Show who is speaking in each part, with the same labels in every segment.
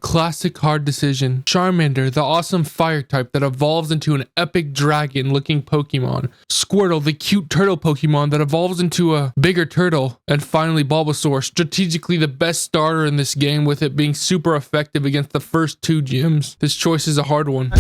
Speaker 1: classic hard decision. Charmander, the awesome fire type that evolves into an epic dragon looking Pokemon. Squirtle, the cute turtle Pokemon that evolves into a bigger turtle. And finally Bulbasaur, strategically the best starter in this game, with it being super effective against the first two gyms. This choice is a hard one.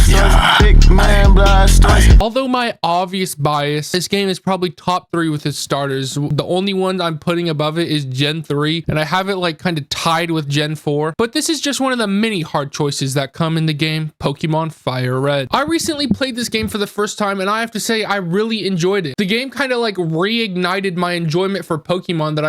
Speaker 1: Although my obvious bias, this game is probably top 3 with its starters. The only one I'm putting above it is Gen 3, and I have it like kind of tied with Gen 4. But this is just one of the many hard choices that come in the game, Pokémon Fire Red. I recently played this game for the first time, and I have to say I really enjoyed it. The game kind of like reignited my enjoyment for Pokemon that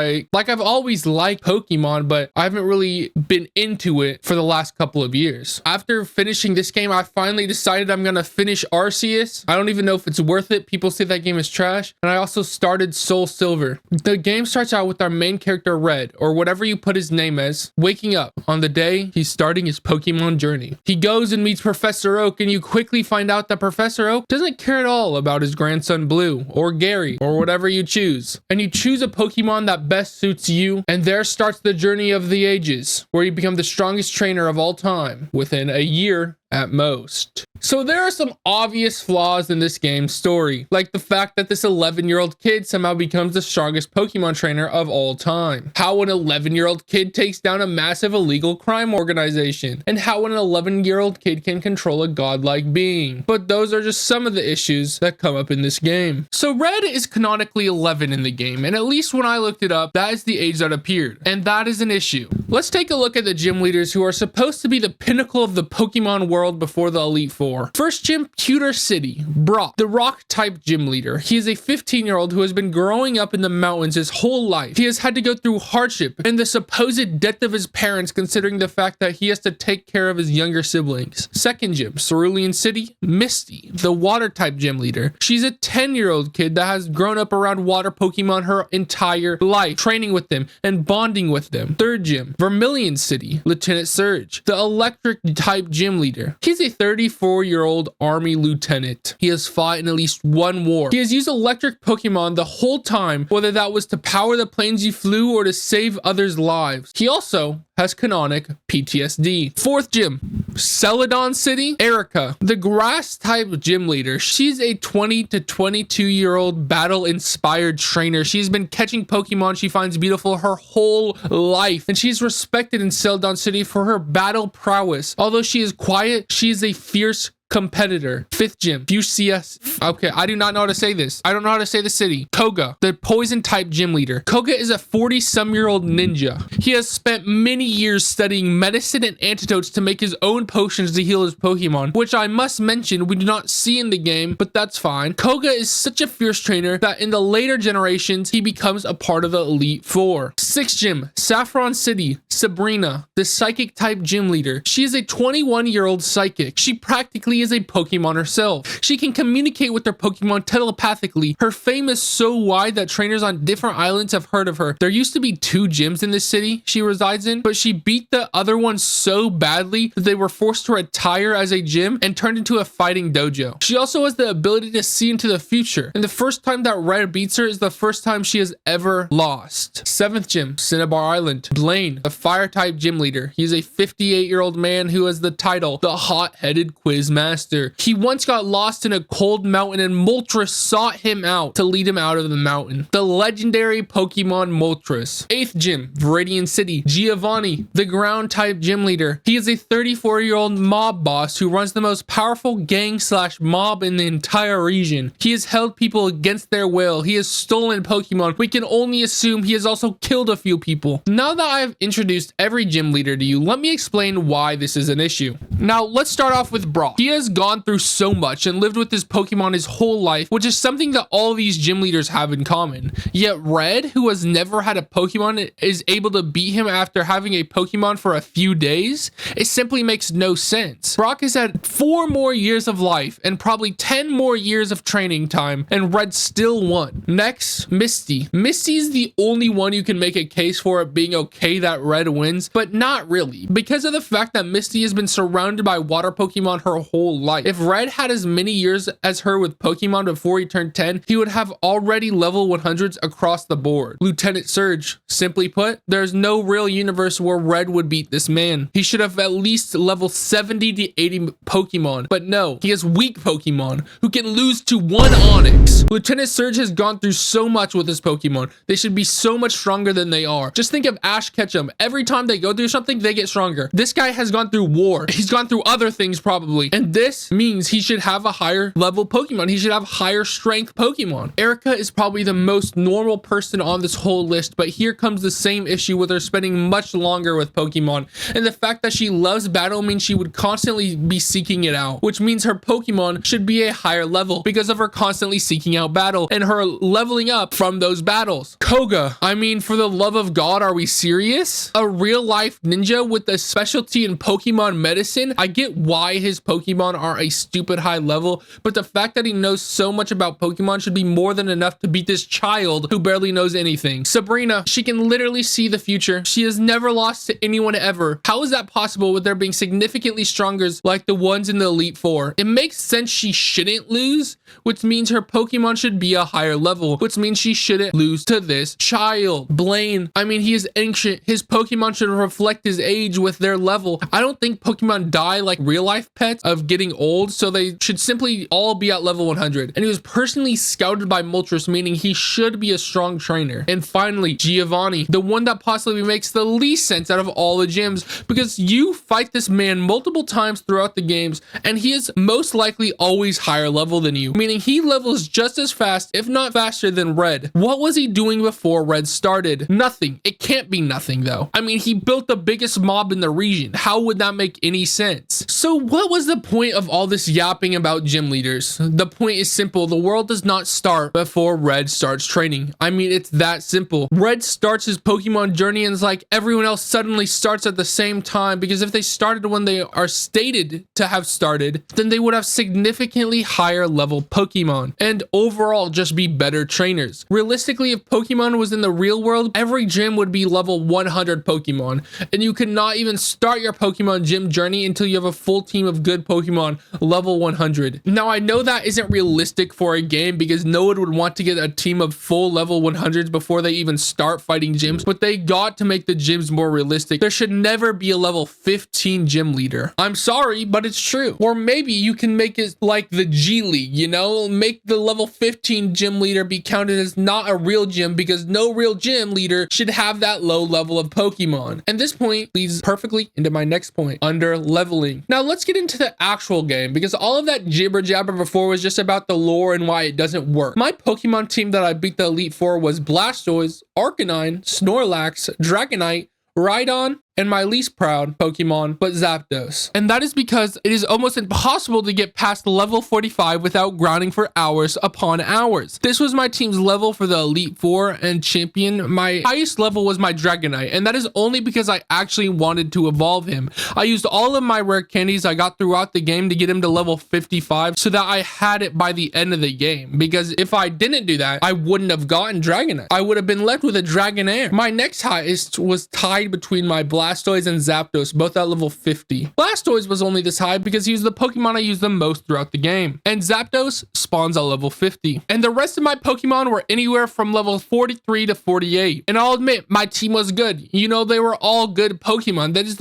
Speaker 1: I've always liked Pokemon, but I haven't really been into it for the last couple of years. After finishing this game, I finally decided I'm gonna finish Arceus. I don't even know if it's worth it. People say that game is trash. And I also started Soul Silver. The game starts out with our main character Red, or whatever you put his name as, waking up on the day he's starting his Pokemon journey. He goes and meets Professor Oak, and you quickly find out that Professor Oak doesn't care at all about his grandson Blue, or Gary, or whatever you choose. And you choose a Pokemon that best suits you, and there starts the journey of the ages, where you become the strongest trainer of all time within a year at most. So there are some obvious flaws in this game's story, like the fact that this 11-year-old kid somehow becomes the strongest Pokemon trainer of all time, how an 11-year-old kid takes down a massive illegal crime organization, and how an 11-year-old kid can control a godlike being. But those are just some of the issues that come up in this game. So Red is canonically 11 in the game, and at least when I looked it up, that is the age that appeared, and that is an issue. Let's take a look at the gym leaders who are supposed to be the pinnacle of the Pokemon world before the Elite Four. First gym, Pewter City. Brock, the rock type gym leader. He is a 15-year-old who has been growing up in the mountains his whole life. He has had to go through hardship and the supposed death of his parents, considering the fact that he has to take care of his younger siblings. Second gym, Cerulean City. Misty, the water type gym leader. She's a 10-year-old kid that has grown up around water Pokemon her entire life, training with them and bonding with them. Third gym, Vermilion City. Lieutenant Surge, the electric type gym leader. He's a 34-year-old army lieutenant. He has fought in at least one war. He has used electric Pokemon the whole time, whether that was to power the planes he flew or to save others' lives. He also has canonic PTSD. Fourth gym, Celadon City. Erica, the grass type gym leader. She's a 20 to 22-year-old battle-inspired trainer. She's been catching Pokemon she finds beautiful her whole life, and she's respected in Celadon City for her battle prowess. Although she is quiet, she is a fierce competitor. Fifth gym, Fuchsia. Okay, I do not know how to say this. I don't know how to say the city. Koga, the poison type gym leader. Koga is a 40-some-year-old ninja. He has spent many years studying medicine and antidotes to make his own potions to heal his Pokemon, which I must mention we do not see in the game, but that's fine. Koga is such a fierce trainer that in the later generations, he becomes a part of the Elite Four. Sixth gym, Saffron City. Sabrina, the psychic type gym leader. She is a 21-year-old psychic. She practically is a Pokemon herself. She can communicate with her Pokemon telepathically. Her fame is so wide that trainers on different islands have heard of her. There used to be 2 gyms in this city she resides in, but she beat the other one so badly that they were forced to retire as a gym and turned into a fighting dojo. She also has the ability to see into the future, and the first time that Red beats her is the first time she has ever lost. 7th gym, Cinnabar Island. Blaine, the fire type gym leader. He is a 58-year-old man who has the title, the hot-headed quiz master. He once got lost in a cold mountain and Moltres sought him out to lead him out of the mountain. The legendary Pokemon Moltres. 8th gym, Viridian City. Giovanni, the ground type gym leader. He is a 34-year-old mob boss who runs the most powerful gang slash mob in the entire region. He has held people against their will. He has stolen Pokemon. We can only assume he has also killed a few people. Now that I've introduced every gym leader to you, let me explain why this is an issue. Now, let's start off with Brock. He has gone through so much and lived with his Pokemon his whole life, which is something that all these gym leaders have in common. Yet Red, who has never had a Pokemon, is able to beat him after having a Pokemon for a few days? It simply makes no sense. Brock has had 4 more years of life and probably 10 more years of training time, and Red still won. Next, Misty. Misty's the only one you can make a case for it being okay that Red wins, but not really, because of the fact that Misty has been surrounded surrounded by water Pokemon her whole life. If Red had as many years as her with Pokemon before he turned 10, he would have already level 100s across the board. Lieutenant Surge, simply put, there's no real universe where Red would beat this man. He should have at least level 70 to 80 Pokemon, but no, he has weak Pokemon who can lose to one Onix. Lieutenant Surge has gone through so much with his Pokemon. They should be so much stronger than they are. Just think of Ash Ketchum. Every time they go through something, they get stronger. This guy has gone through war. He's gone through other things probably. And this means he should have a higher level Pokemon. He should have higher strength Pokemon. Erica is probably the most normal person on this whole list, but here comes the same issue with her spending much longer with Pokemon. And the fact that she loves battle means she would constantly be seeking it out, which means her Pokemon should be a higher level because of her constantly seeking out battle and her leveling up from those battles. Koga, I mean, for the love of God, are we serious? A real life ninja with a specialty in Pokemon medicine? I get why his Pokemon are a stupid high level, but the fact that he knows so much about Pokemon should be more than enough to beat this child who barely knows anything. Sabrina, she can literally see the future. She has never lost to anyone ever. How is that possible with there being significantly stronger like the ones in the Elite Four? It makes sense she shouldn't lose, which means her Pokemon should be a higher level, which means she shouldn't lose to this child. Blaine, I mean, he is ancient. His Pokemon should reflect his age with their level. I don't think Pokemon die like real life pets of getting old, so they should simply all be at level 100. And he was personally scouted by Moltres, meaning he should be a strong trainer. And finally, Giovanni, the one that possibly makes the least sense out of all the gyms, because you fight this man multiple times throughout the games, and he is most likely always higher level than you, meaning he levels just as fast, if not faster than Red. What was he doing before Red started? Nothing. It can't be nothing though. I mean, he built the biggest mob in the region. How would that make any sense? So what was the point of all this yapping about gym leaders? The point is simple. The world does not start before Red starts training. I mean, it's that simple. Red starts his Pokemon journey and it's like everyone else suddenly starts at the same time, because if they started when they are stated to have started, then they would have significantly higher level Pokemon and overall just be better trainers. Realistically, if Pokemon was in the real world, every gym would be level 100 Pokemon, and you could not even start your Pokemon gym journey until you have a full team of good Pokemon level 100. Now, I know that isn't realistic for a game because no one would want to get a team of full level 100s before they even start fighting gyms, but they got to make the gyms more realistic. There should never be a level 15 gym leader. I'm sorry, but it's true. Or maybe you can make it like the G League, you know? Make the level 15 gym leader be counted as not a real gym, because no real gym leader should have that low level of Pokemon. And this point leads perfectly into my next point, under leveling. Now let's get into the actual game, because all of that jibber jabber before was just about the lore and why it doesn't work. My Pokemon team that I beat the Elite Four was Blastoise, Arcanine, Snorlax, Dragonite, Rhydon, and my least proud Pokemon, but Zapdos. And that is because it is almost impossible to get past level 45 without grinding for hours upon hours. This was my team's level for the Elite Four and Champion. My highest level was my Dragonite, and that is only because I actually wanted to evolve him. I used all of my rare candies I got throughout the game to get him to level 55 so that I had it by the end of the game, because if I didn't do that, I wouldn't have gotten Dragonite. I would have been left with a Dragonair. My next highest was tied between my Blastoise and Zapdos, both at level 50. Blastoise was only this high because he was the Pokemon I used the most throughout the game, and Zapdos spawns at level 50. And the rest of my Pokemon were anywhere from level 43 to 48. And I'll admit, my team was good. You know, they were all good Pokemon. That is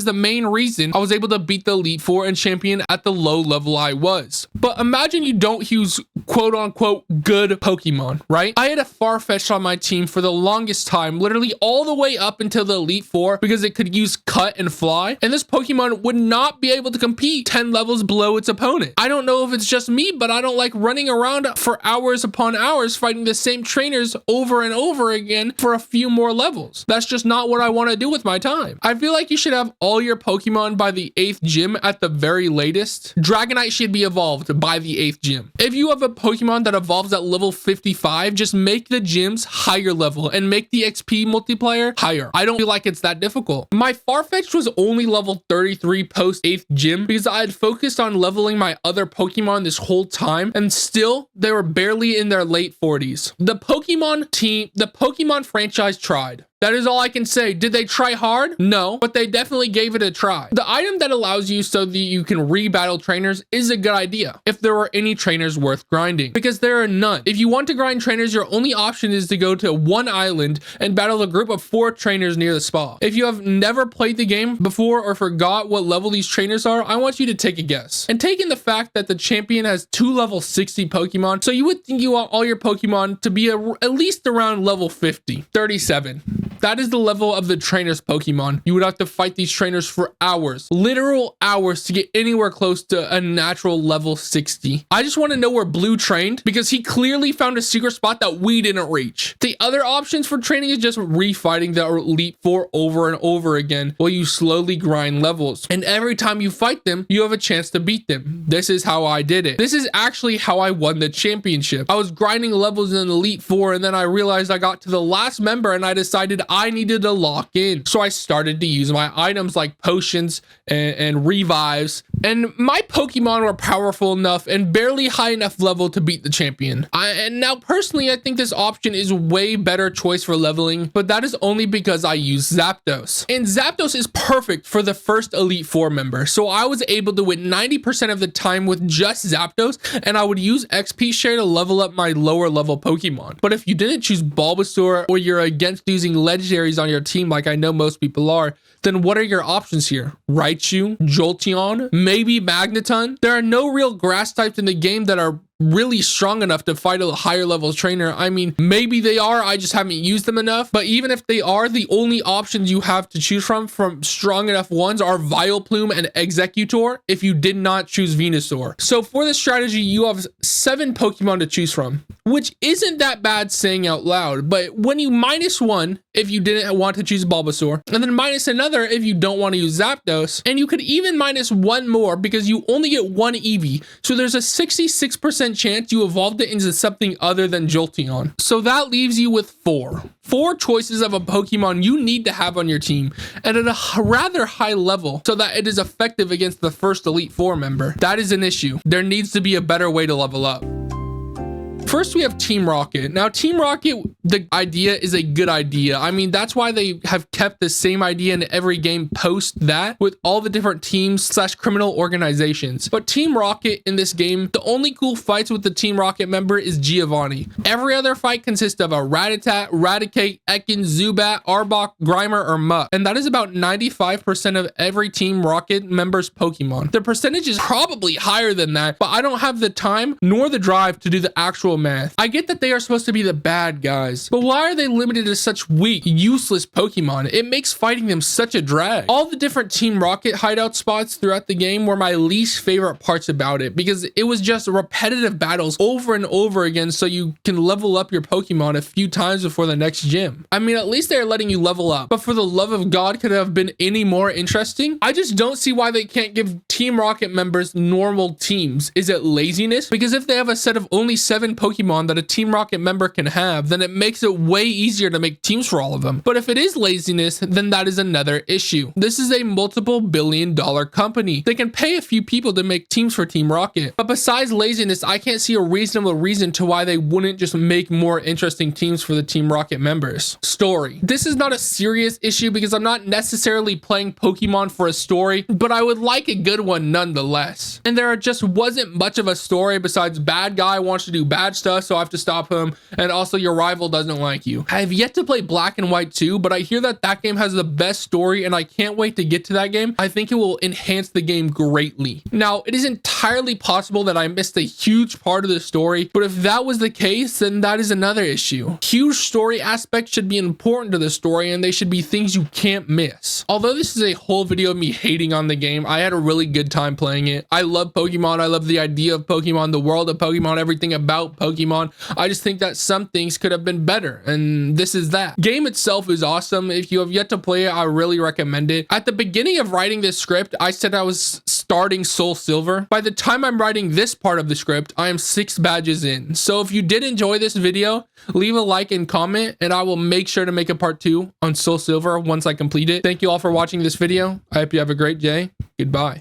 Speaker 1: the main reason I was able to beat the Elite Four and Champion at the low level I was. But imagine you don't use quote unquote good Pokemon, right? I had a Farfetch'd on my team for the longest time, literally all the way up until the Elite Four, because it could use Cut and Fly, and this Pokemon would not be able to compete 10 levels below its opponent. I don't know if it's just me, but I don't like running around for hours upon hours fighting the same trainers over and over again for a few more levels. That's just not what I want to do with my time. I feel like you should have all your Pokemon by the 8th gym at the very latest. Dragonite should be evolved by the 8th gym. If you have a Pokemon that evolves at level 55, just make the gyms higher level and make the XP multiplier higher. I don't feel like it's that difficult. My Farfetch'd was only level 33 post 8th gym because I had focused on leveling my other Pokemon this whole time, and still they were barely in their late 40s. The Pokemon franchise tried. That is all I can say. Did they try hard? No, but they definitely gave it a try. The item that allows you so that you can re-battle trainers is a good idea if there are any trainers worth grinding, because there are none. If you want to grind trainers, your only option is to go to one island and battle a group of 4 trainers near the spa. If you have never played the game before or forgot what level these trainers are, I want you to take a guess. And take in the fact that the champion has 2 level 60 Pokemon, so you would think you want all your Pokemon to be at least around level 50. 37. That is the level of the trainer's Pokemon. You would have to fight these trainers for hours, literal hours, to get anywhere close to a natural level 60. I just want to know where Blue trained, because he clearly found a secret spot that we didn't reach. The other options for training is just refighting the Elite Four over and over again while you slowly grind levels. And every time you fight them, you have a chance to beat them. This is how I did it. This is actually how I won the championship. I was grinding levels in Elite Four, and then I realized I got to the last member and I decided I needed to lock in. So I started to use my items like potions and revives, and my Pokemon were powerful enough and barely high enough level to beat the champion. And now personally, I think this option is way better choice for leveling, but that is only because I use Zapdos. And Zapdos is perfect for the first Elite Four member. So I was able to win 90% of the time with just Zapdos, and I would use XP share to level up my lower level Pokemon. But if you didn't choose Bulbasaur, or you're against using legendaries on your team like I know most people are, then what are your options here? Raichu, Jolteon, maybe Magneton? There are no real grass types in the game that are really strong enough to fight a higher level trainer. I mean, maybe they are, I just haven't used them enough. But even if they are, the only options you have to choose from strong enough ones are Vileplume and Executor if you did not choose Venusaur. So for this strategy, you have 7 Pokemon to choose from, which isn't that bad saying out loud. But when you minus 1 if you didn't want to choose Bulbasaur, and then minus another if you don't want to use Zapdos, and you could even minus 1 more because you only get 1 Eevee, so there's a 66% chance you evolved it into something other than Jolteon. So that leaves you with 4 choices of a Pokemon you need to have on your team, and at a rather high level so that it is effective against the first Elite Four member. That is an issue. There needs to be a better way to level up. First, we have Team Rocket. Now, Team Rocket, the idea is a good idea. I mean, that's why they have kept the same idea in every game post that, with all the different teams / criminal organizations. But Team Rocket in this game, the only cool fights with the Team Rocket member is Giovanni. Every other fight consists of a Rattata, Raticate, Ekans, Zubat, Arbok, Grimer, or Muck. And that is about 95% of every Team Rocket member's Pokemon. The percentage is probably higher than that, but I don't have the time nor the drive to do the actual math. I get that they are supposed to be the bad guys, but why are they limited to such weak, useless Pokemon? It makes fighting them such a drag. All the different Team Rocket hideout spots throughout the game were my least favorite parts about it, because it was just repetitive battles over and over again so you can level up your Pokemon a few times before the next gym. I mean, at least they're letting you level up, but for the love of God, could it have been any more interesting? I just don't see why they can't give Team Rocket members normal teams. Is it laziness? Because if they have a set of only 7 Pokemon that a Team Rocket member can have, then it makes it way easier to make teams for all of them. But if it is laziness, then that is another issue. This is a multiple billion-dollar company. They can pay a few people to make teams for Team Rocket. But besides laziness, I can't see a reasonable reason to why they wouldn't just make more interesting teams for the Team Rocket members. Story. This is not a serious issue because I'm not necessarily playing Pokemon for a story, but I would like a good one nonetheless. And there just wasn't much of a story besides bad guy wants to do bad stuff, so I have to stop him, and also your rival doesn't like you. I have yet to play Black and White 2, but I hear that that game has the best story, and I can't wait to get to that game. I think it will enhance the game greatly. Now, it is entirely possible that I missed a huge part of the story, but if that was the case, then that is another issue. Huge story aspects should be important to the story, and they should be things you can't miss. Although this is a whole video of me hating on the game, I had a really good time playing it. I love Pokemon. I love the idea of Pokemon, the world of Pokemon, everything about Pokemon. I just think that some things could have been better, and this is that. Game itself is awesome. If you have yet to play it, I really recommend it. At the beginning of writing this script, I said I was starting Soul Silver. By the time I'm writing this part of the script, I am 6 badges in. So if you did enjoy this video, leave a like and comment, and I will make sure to make a part 2 on Soul Silver once I complete it. Thank you all for watching this video. I hope you have a great day. Goodbye.